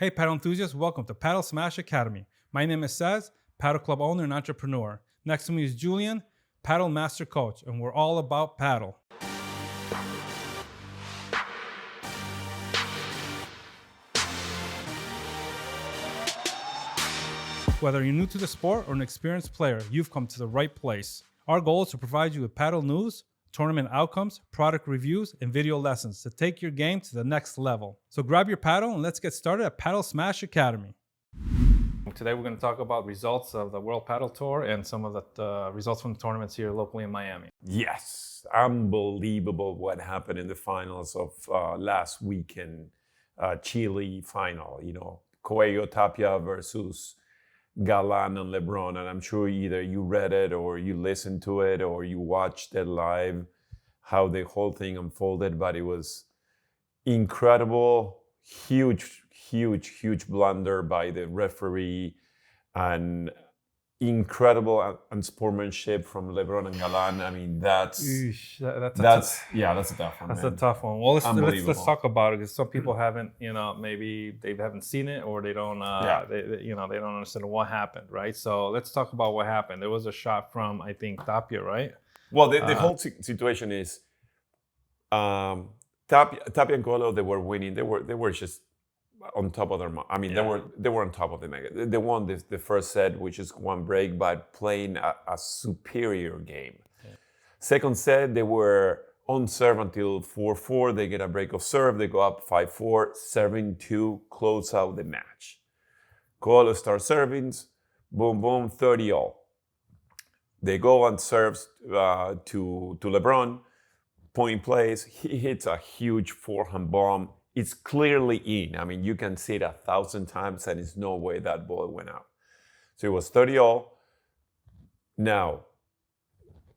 Hey, paddle enthusiasts, welcome to Paddle Smash Academy. My name is Saz, paddle club owner and entrepreneur. Next to me is Julian, paddle master coach, and we're all about paddle. Whether you're new to the sport or an experienced player, you've come to the right place. Our goal is to provide you with paddle news, tournament outcomes, product reviews, and video lessons to take your game to the next level. So grab your paddle and let's get started at Paddle Smash Academy. Today we're going to talk about results of the World Padel Tour and some of the results from the tournaments here locally in Miami. Yes, unbelievable what happened in the finals of last weekend, Chile final. Coelho Tapia versus Galan and LeBron, and I'm sure either you read it or you listened to it or you watched it live, how the whole thing unfolded, but it was incredible, huge blunder by the referee, and incredible unsportsmanship from LeBron and Galan. I mean, that's a tough one. That's man. a tough one. Well, let's talk about it because some people haven't, maybe they haven't seen it or they don't, they don't understand what happened, right? So let's talk about what happened. There was a shot from, I think, Tapia, right? Well, the whole situation is Tapia and Coelho, they were winning. They were just on top of their. I mean, they were on top of the mega. They won the first set, which is one break, but playing a superior game. Yeah. Second set, they were on serve until 4-4. They get a break of serve. They go up 5-4, serving to close out the match. Coelho starts serving, boom, boom, 30-all. They go and serves to LeBron. Point plays. He hits a huge forehand bomb. It's clearly in. I mean, you can see it 1,000 times and there's no way that ball went out. So it was 30-all. Now,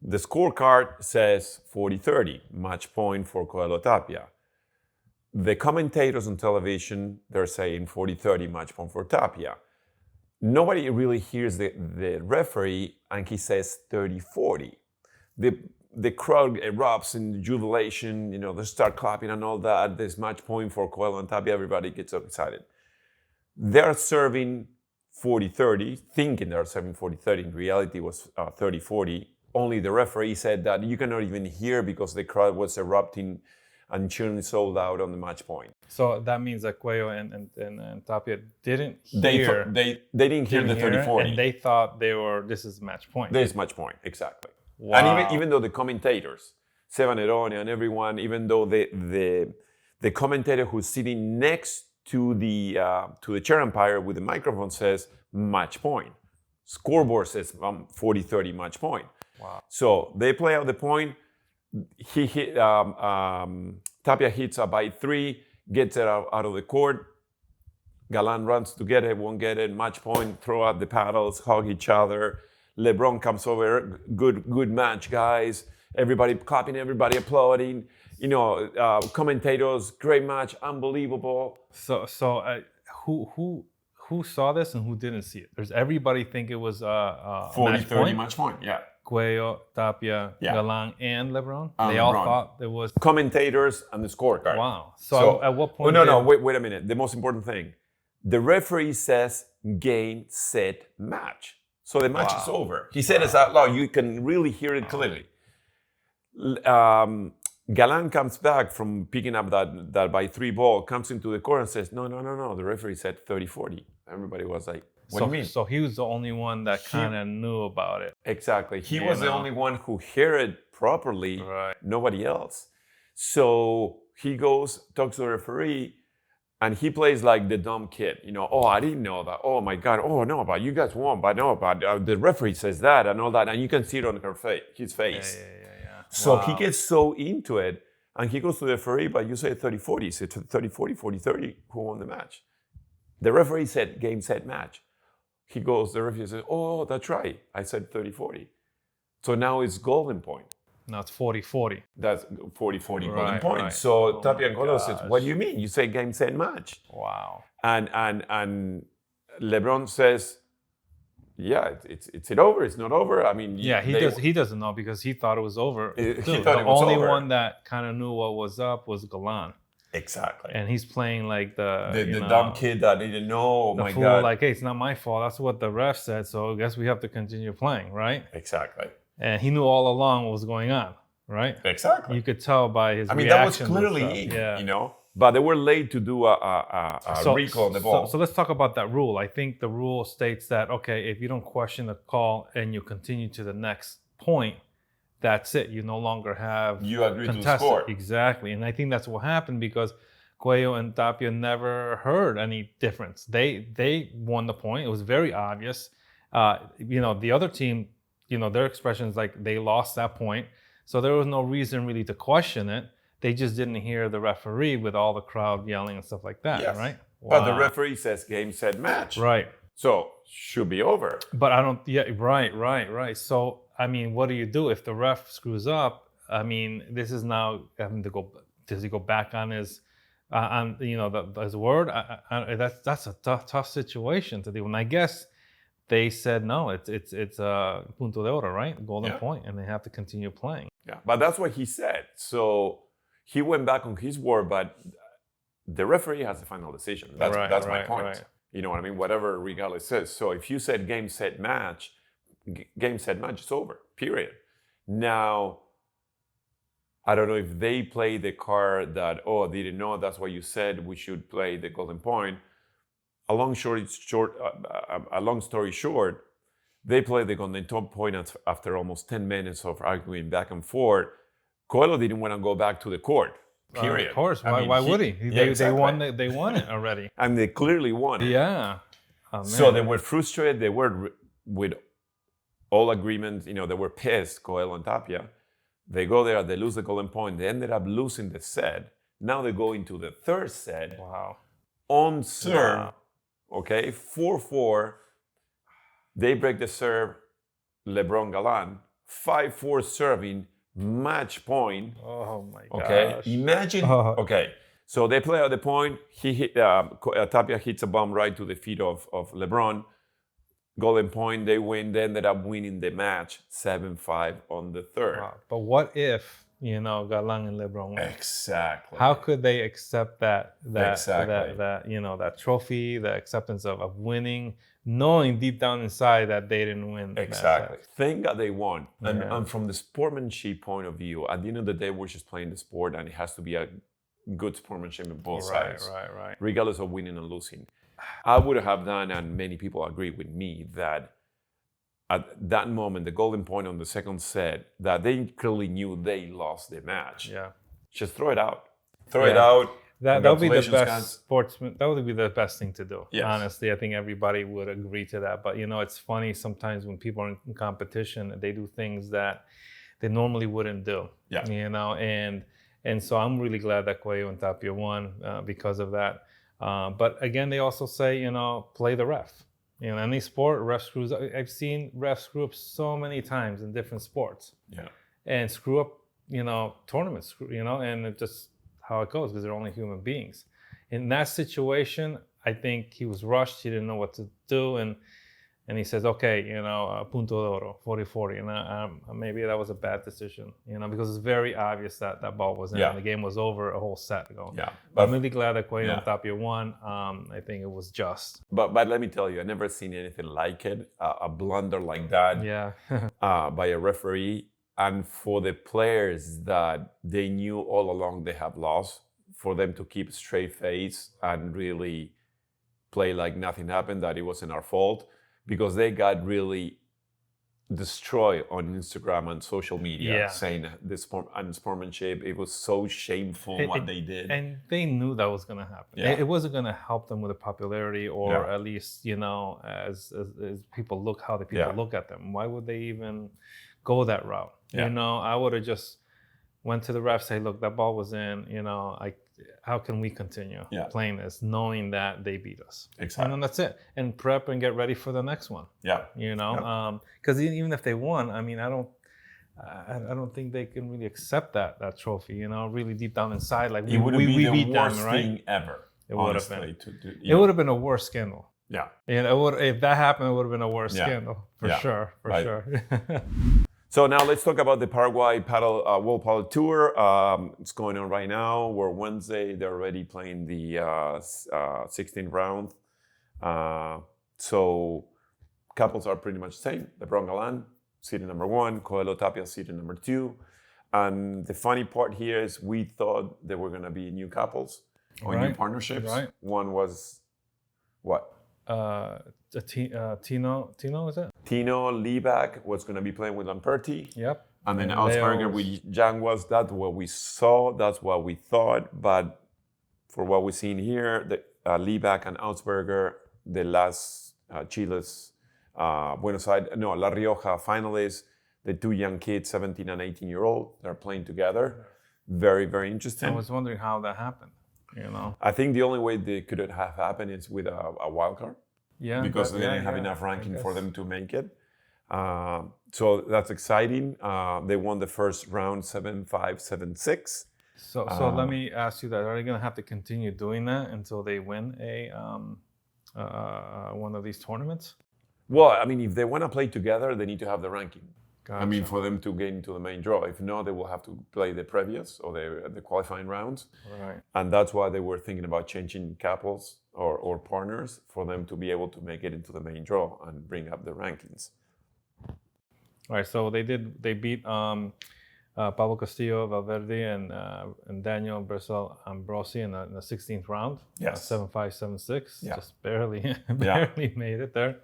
the scorecard says 40-30, match point for Coelho Tapia. The commentators on television, they're saying 40-30, match point for Tapia. Nobody really hears the referee and he says 30-40. The crowd erupts in jubilation, they start clapping and all that. There's match point for Coelho and Tapia. Everybody gets so excited. They're serving 40-30, thinking they're serving 40-30. In reality, it was 30-40. Only the referee said that you cannot even hear because the crowd was erupting and cheering so loud on the match point. So that means that Coelho and Tapia didn't hear. They didn't hear the 30-40. And they thought this is match point. This is match point, exactly. Wow. And even though the commentators, Sevan Erone and everyone, even though the commentator who's sitting next to the chair umpire with the microphone says match point, scoreboard says 40-30 match point. Wow. So they play out the point. He hit Tapia hits a by 3, gets it out of the court. Galan runs to get it, won't get it. Match point. Throw out the paddles, hug each other. LeBron comes over, good match, guys. Everybody clapping, everybody applauding. Commentators, great match, unbelievable. So who saw this and who didn't see it? Does everybody think it was 40-30 match point? Yeah. Coelho, Tapia, Galan, and LeBron? They LeBron. all thought there was Commentators and the scorecard. Wow. So at what point? Wait a minute. The most important thing, the referee says game, set, match. So the match is over. He said it out loud. You can really hear it clearly. Galan comes back from picking up that by 3 ball, comes into the court and says, no. The referee said 30-40. Everybody was like, what do you mean? So he was the only one that kind of knew about it. Exactly. He was the only one who heard it properly. Right. Nobody else. So he goes, talks to the referee, and he plays like the dumb kid, I didn't know that. Oh my God. Oh no, but you guys won. But no, but the referee says that and all that. And you can see it on his face. Yeah. So he gets so into it and he goes to the referee, but you say 30-40. He said 30-40, 40-30. Who won the match? The referee said game, set, match. The referee says, oh, that's right. I said 30-40. So now it's golden point. Now it's 40-40. That's 40-40 golden Right, point. right. So Tapia and Coelho says, what do you mean? You say game, set, match. Wow. And LeBron says, yeah, it's it over. It's not over. I mean, he doesn't know because he thought it was over. He thought the it was only over. one that kind of knew what was up was Galan. Exactly. And he's playing like the dumb kid that didn't know. Oh the my fool, God. like, hey, it's not my fault. That's what the ref said. So I guess we have to continue playing, right? Exactly. And he knew all along what was going on, right? Exactly. You could tell by his reaction. That was clearly, But they were late to do a recall on the ball. So let's talk about that rule. I think the rule states that, okay, if you don't question the call and you continue to the next point, that's it. You no longer have You agree contested. to the score. Exactly. And I think that's what happened because Cuello and Tapia never heard any difference. They won the point. It was very obvious. The other team, their expressions like they lost that point. So there was no reason really to question it. They just didn't hear the referee with all the crowd yelling and stuff like that, yes. right? But the referee says game, set, match. Right. So should be over. But I don't, right. So, I mean, what do you do if the ref screws up? I mean, this is now having to go, does he go back on his, his word? That's a tough situation to do. And I guess they said, no, it's punto de oro, right? Golden point, and they have to continue playing. Yeah, but that's what he said. So he went back on his word, but the referee has the final decision. That's my point. Right. You know what I mean? Whatever regardless says. So if you said game, set, match, it's over, period. Now, I don't know if they play the card that, they didn't know, that's why you said we should play the golden point. A long story short, they played the golden point after almost 10 minutes of arguing back and forth. Coelho didn't want to go back to the court, period. Of course. Why would he? They won it already. And they clearly won it. Yeah. Oh, so they were frustrated. They were with all agreements. They were pissed, Coelho and Tapia. They go there, they lose the golden point. They ended up losing the set. Now they go into the third set. Wow. On serve, okay, 4-4. They break the serve, LeBron Galan, 5-4 serving, match point. Oh my gosh. Okay, imagine. Okay, so they play at the point. He hit, Tapia hits a bomb right to the feet of LeBron. Golden point, they win. They ended up winning the match 7-5 on the third. Wow. But what if, Galan and LeBron won? Exactly. How could they accept that trophy, the acceptance of winning, knowing deep down inside that they didn't win? Exactly. Thank God they won. And from the sportsmanship point of view, at the end of the day, we're just playing the sport, and it has to be a good sportsmanship on both sides. Right. Regardless of winning and losing. I would have done, and many people agree with me, that at that moment, the golden point on the second set, that they clearly knew they lost the match. Yeah. Just throw it out. It out. That would be the best sportsman. That would be the best thing to do. Yes. Honestly, I think everybody would agree to that. But it's funny sometimes when people are in competition, they do things that they normally wouldn't do. Yeah. And so I'm really glad that Cuello and Tapia won because of that. But again, they also say, play the ref. Any sport, ref screws up. I've seen refs screw up so many times in different sports. Yeah. And screw up, tournaments, and it's just how it goes because they're only human beings. In that situation, I think he was rushed. He didn't know what to do. And he says, okay, punto de oro, 40-40. And maybe that was a bad decision, because it's very obvious that ball was in. Yeah. And the game was over a whole set ago. Yeah. But I'm really glad that Cuello and Tapia won. I think it was just. But let me tell you, I've never seen anything like it, a blunder like that by a referee. And for the players that they knew all along they have lost, for them to keep straight face and really play like nothing happened, that it wasn't our fault. Because they got really destroyed on Instagram and social media, saying this unsportsmanship. It was so shameful what they did. And they knew that was going to happen. Yeah. It wasn't going to help them with the popularity, or at least, as people look, how the people look at them. Why would they even go that route? Yeah. I would have just went to the ref, say, look, that ball was in, how can we continue playing this, knowing that they beat us? Exactly. And then that's it. And prep and get ready for the next one. Yeah. Because even if they won, I mean, I don't think they can really accept that trophy. Really deep down inside, like it would be the worst thing ever. It would have been. It would have been a worse scandal. Yeah. If that happened, it would have been a worse scandal for sure. For sure. So now let's talk about the Paraguay World Paddle Tour. It's going on right now. We're Wednesday. They're already playing the 16th round. So couples are pretty much the same. LeBron Galan, seeded number 1. Coelho Tapia, seeded number 2. And the funny part here is we thought there were going to be new couples or new partnerships. Right. One was what? Tino, is it? Tino Lieback was going to be playing with Lamperti. Yep. And then Ausberger with Jangwas. That's what we saw. That's what we thought. But for what we've seen here, the Lieback and Ausberger, the last Chile's La Rioja finalists, the 2 young kids, 17 and 18-year-old, they're playing together. Very, very interesting. I was wondering how that happened. I think the only way they could have happened is with a wild card. Yeah. Because they didn't have enough ranking for them to make it. So that's exciting. They won the first round 7-5, 7-6. So let me ask you that. Are they going to have to continue doing that until they win one of these tournaments? Well, I mean, if they want to play together, they need to have the ranking. Gotcha. I mean, for them to get into the main draw. If not, they will have to play the previous or the qualifying rounds. Right. And that's why they were thinking about changing couples or partners for them to be able to make it into the main draw and bring up the rankings. All right. So they beat Pablo Castillo Valverde and Daniel Brazil Ambrosi in the 16th round. Yes. 7-5, 7-6. Yeah. Just barely made it there.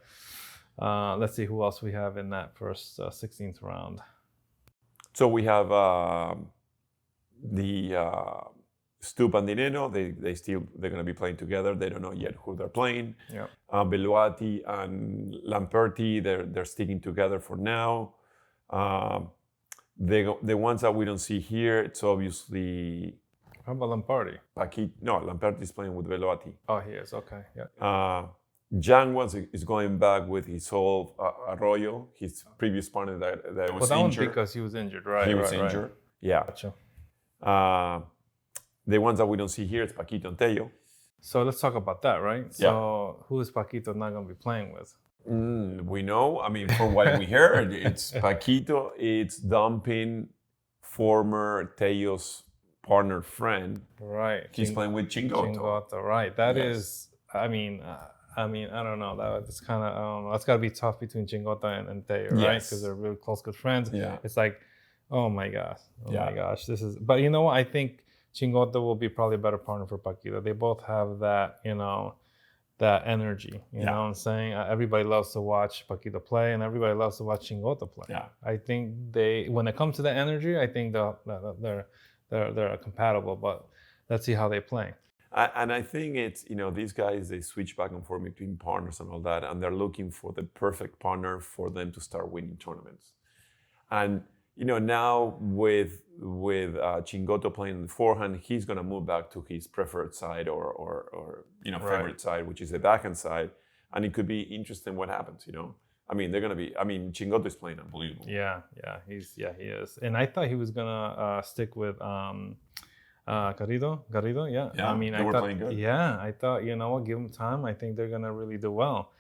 Let's see who else we have in that first 16th round. So we have the Stup and Dineno. They're going to be playing together. They don't know yet who they're playing. Yeah. Beluati and Lamperti, they're sticking together for now. The ones that we don't see here, it's obviously. How about Lamperti? Lamperti is playing with Beluati. Oh, he is. Okay. Yeah. Jangwas is going back with his old Arroyo, his previous partner that was that injured. One because he was injured, right? He was injured. Right. Yeah. Gotcha. The ones that we don't see here is Paquito and Tello. So let's talk about that, right? Yeah. So who is Paquito not going to be playing with? We know. I mean, from what we heard, it's Paquito. It's dumping former Tello's partner friend. Right. He's playing with Chingoto. Chingoto, right. That is. I mean, I don't know. That's kind of that's got to be tough between Chingoto and Tello, right? Because they're really close, good friends. Yeah. It's like, oh my gosh, this is. But you know what? I think Chingoto will be probably a better partner for Paquito. They both have that, that energy. You know what I'm saying? Everybody loves to watch Paquito play, and everybody loves to watch Chingoto play. Yeah. I think when it comes to the energy, I think they're compatible. But let's see how they play. And I think it's, these guys, they switch back and forth between partners and all that, and they're looking for the perfect partner for them to start winning tournaments. And, now with Chingoto playing in the forehand, he's going to move back to his preferred side or favorite side, which is the backhand side. And it could be interesting what happens, I mean, Chingoto is playing unbelievable. Yeah, he is. And I thought he was going to stick with... Garrido, yeah. I mean, they were playing good. Yeah, I thought, give them time. I think they're gonna really do well.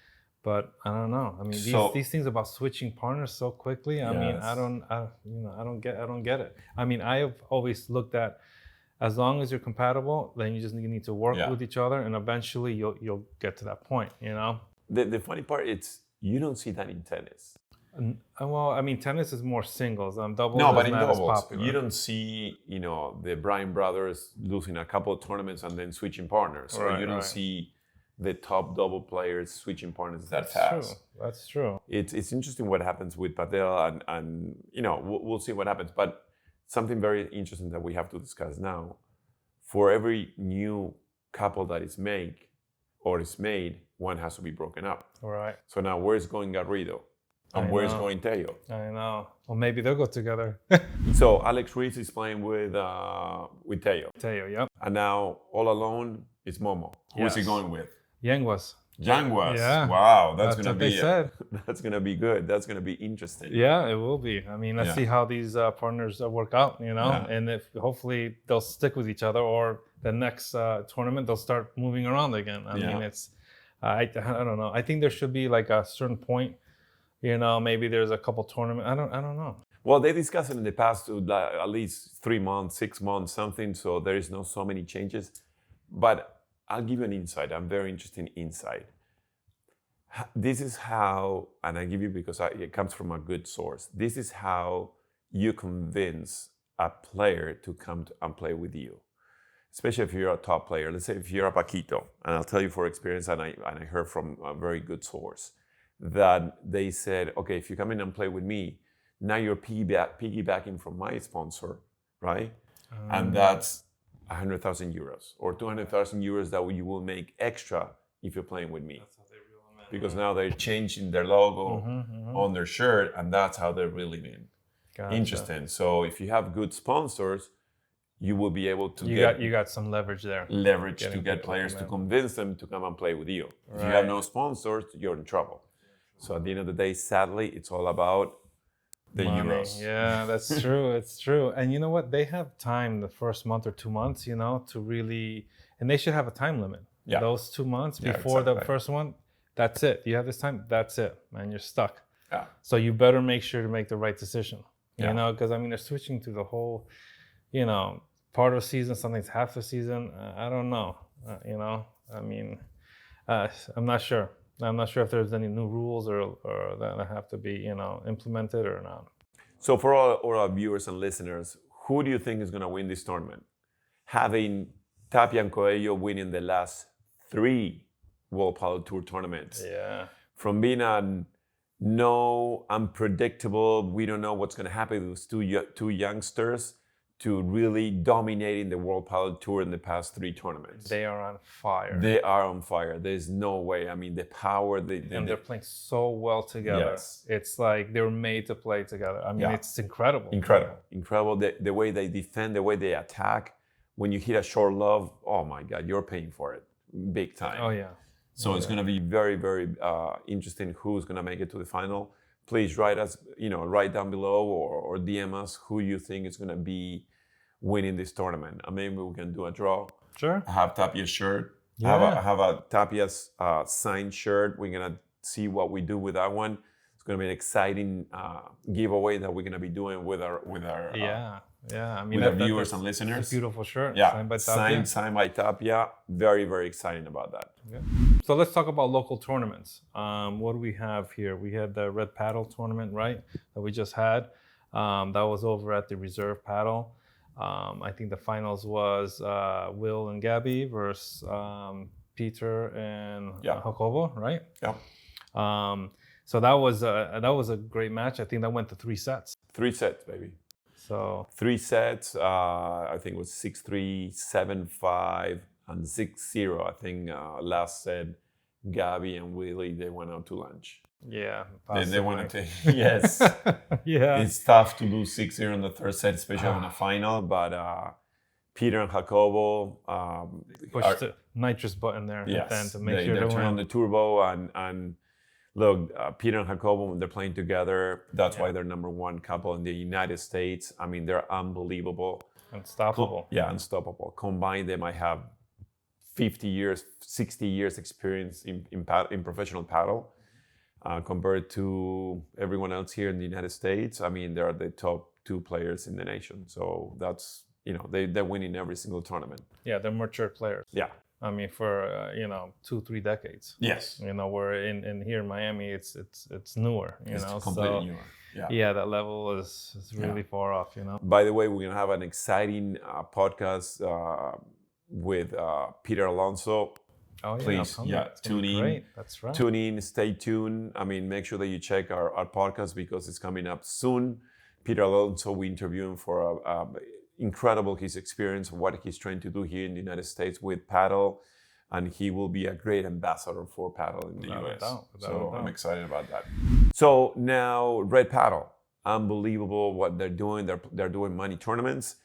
But I don't know. I mean, these things about switching partners so quickly. I mean, I don't get it. I mean, I have always looked at, as long as you're compatible, then you need to work with each other, and eventually you'll get to that point. The funny part is you don't see that in tennis. Well, I mean, tennis is more singles. Doubles. No, but in doubles, doubles, you don't see, the Bryan brothers losing a couple of tournaments and then switching partners. Or you don't see the top double players switching partners that fast. That's true. It's interesting what happens with Padel, and we'll see what happens. But something very interesting that we have to discuss now: for every new couple that is made, one has to be broken up. Right. So now, where's going Garrido? And where's going Tello? I know. Well, maybe they'll go together. So Alex Ruiz is playing with Tello. Tello, yep. And now all alone is Momo. Who is he going with? Jangwas. Yeah. Wow, that's gonna be. Said. That's gonna be good. That's gonna be interesting. Yeah, it will be. I mean, let's see how these partners work out. And if hopefully they'll stick with each other, or the next tournament they'll start moving around again. I mean, it's. I don't know. I think there should be like a certain point. Maybe there's a couple tournaments. I don't know. Well, they discussed it in the past to at least 3 months, 6 months, something. So there is no so many changes. But I'll give you an insight. I'm very interested in insight. This is how, and I give you because it comes from a good source. This is how you convince a player to come and play with you, especially if you're a top player. Let's say if you're a Paquito, and I'll tell you for experience, and I heard from a very good source that they said, okay, if you come in and play with me, now you're piggybacking from my sponsor, right? And that's 100,000 euros or 200,000 euros that you will make extra if you're playing with me. That's how they reel them in. Because now they're changing their logo on their shirt, and that's how they're reeling in. Gotcha. Interesting. So if you have good sponsors, you will be able to you got some leverage there. Leverage to get players to convince them to come and play with you. If you have no sponsors, you're in trouble. So at the end of the day, sadly, it's all about the money. euros. Yeah, that's true. It's true. And you know what? They have time the first month or 2 months, to really, and they should have a time limit. Yeah. Those 2 months before the first one, that's it. You have this time, that's it, man. You're stuck. Yeah. So you better make sure to make the right decision. Because they're switching to the whole, part of the season, something's half the season. I don't know. I'm not sure. I'm not sure if there's any new rules or that have to be, implemented or not. So for all our viewers and listeners, who do you think is going to win this tournament? Having Tapia and Coelho winning the last 3 World Padel Tour tournaments. Yeah. From being unpredictable, we don't know what's going to happen with those two youngsters, to really dominating the World Padel Tour in the past 3 tournaments. They are on fire. They are on fire. There's no way. The power. And they're playing so well together. Yes. It's like they were made to play together. It's incredible. Incredible. The way they defend, the way they attack. When you hit a short love, oh my God, you're paying for it big time. Oh yeah. So it's going to be very, very interesting who's going to make it to the final. Please write us, write down below or DM us who you think is going to be winning this tournament. Maybe we can do a draw. Sure. Have Tapia's shirt. Yeah. Have a Tapia's signed shirt. We're going to see what we do with that one. It's going to be an exciting giveaway that we're going to be doing with our with our viewers and listeners. It's a beautiful shirt. Yeah. Signed by Tapia. Signed by Tapia. Very, very exciting about that. Okay. So let's talk about local tournaments. What do we have here? We had the Red Padel Tournament, right? That we just had. That was over at the Reserve Paddle. I think the finals was Will and Gabby versus Peter and Jacobo, right? Yeah. So that was a great match. I think that went to 3 sets. 3 sets, baby. So 3 sets. I think it was 6-3, 7-5, and 6-0. I think last set, Gabby and Willie, they went out to lunch. Yeah, they want to take. Yes. Yeah. It's tough to lose 6-0 in the third set, especially in the final. But Peter and Jacobo pushed the nitrous button there at the end to make sure they turn on the turbo and look, Peter and Jacobo, they're playing together. That's why they're #1 couple in the United States. They're unbelievable. Unstoppable. Unstoppable. Combined, they might have 50 years, 60 years experience in professional paddle. Compared to everyone else here in the United States, they are the top 2 players in the nation. So that's, they're winning every single tournament. Yeah, they're mature players. Yeah. For 2-3 decades. Yes. Where in here in Miami, it's newer. It's completely newer. Yeah. Yeah, that level is really far off. By the way, we're gonna have an exciting podcast with Peter Alonso. Oh yeah, please, tune in. Great. That's right. Tune in, stay tuned. Make sure that you check our podcast because it's coming up soon. Peter Alonso, we interview him for incredible his experience, what he's trying to do here in the United States with paddle, and he will be a great ambassador for paddle in the US. So I'm excited about that. So now Red Padel, unbelievable what they're doing. They're doing money tournaments.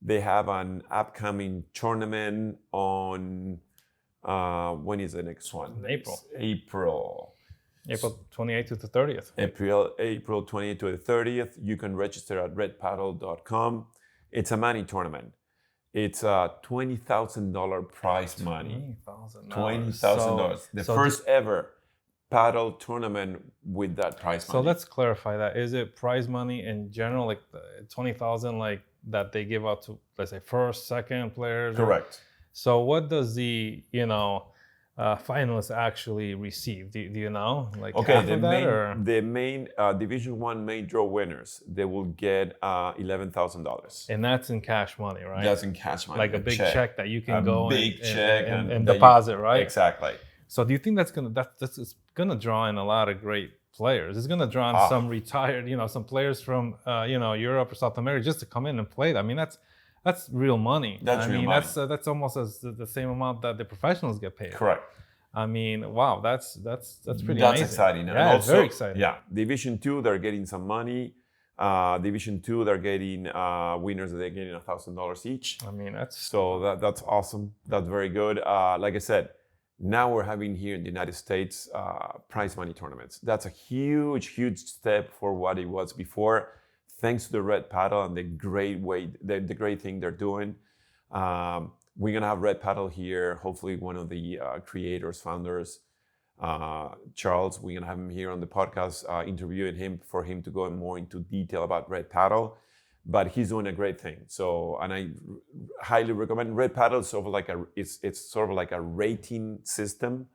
They have an upcoming tournament on. When is the next one? April 28th to the 30th. April 28th to the 30th. You can register at redpadel.com. It's a money tournament. It's a $20,000 prize money. $20,000. The first ever Padel Tournament with that prize So money. let's clarify that. Is it prize money in general, like the 20,000, like that they give out to, let's say, first, second players? Correct. So what does the finalists actually receive? Do you know? Like Okay, half of that, or the main Division 1 main draw winners, they will get $11,000. and that's in cash money, right? That's in cash money. Like a big check that you can A go big check and that deposit, right? Exactly. So do you think that's gonna draw in a lot of great players? It's gonna draw in some retired, some players from Europe or South America just to come in and play. I mean, that's real money. That's real money. That's almost as the same amount that the professionals get paid. Correct. I mean, wow, that's pretty That's amazing. exciting. Yeah, And it's very exciting. Yeah, Division 2, they're getting some money. Division 2, they're getting winners. They're getting $1,000 each. I mean, that's that's awesome. That's very good. Like I said, now we're having here in the United States prize money tournaments. That's a huge, huge step for what it was before. Thanks to the Red Padel and the great thing they're doing. We're gonna have Red Padel here. Hopefully, one of the creators, founders, Charles. We're gonna have him here on the podcast, interviewing him for him to go more into detail about Red Padel. But he's doing a great thing. So, and I highly recommend Red Padel. Is sort of like it's sort of like a rating system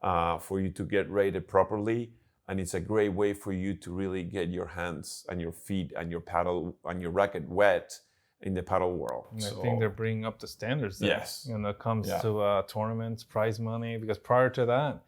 for you to get rated properly, and it's a great way for you to really get your hands and your feet and your paddle and your racket wet in the paddle world. I think they're bringing up the standards there. Yes. When it comes to tournaments, prize money, because prior to that,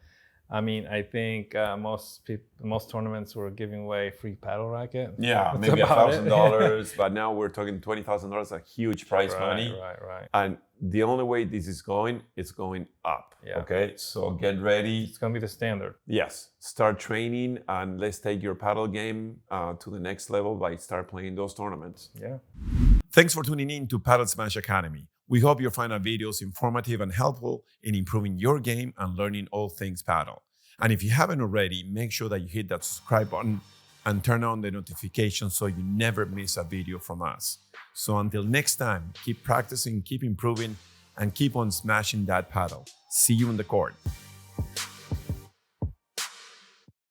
I mean, I think most tournaments were giving away free paddle racket. Yeah, That's maybe about $1,000, but now we're talking $20,000, a huge prize money. Right. And the only way this is going, it's going up. Yeah. Okay, so get ready. It's gonna be the standard. Yes, start training and let's take your paddle game to the next level by start playing those tournaments. Yeah. Thanks for tuning in to Paddle Smash Academy. We hope you find our videos informative and helpful in improving your game and learning all things paddle. And if you haven't already, make sure that you hit that subscribe button and turn on the notifications so you never miss a video from us. So until next time, keep practicing, keep improving, and keep on smashing that paddle. See you in the court.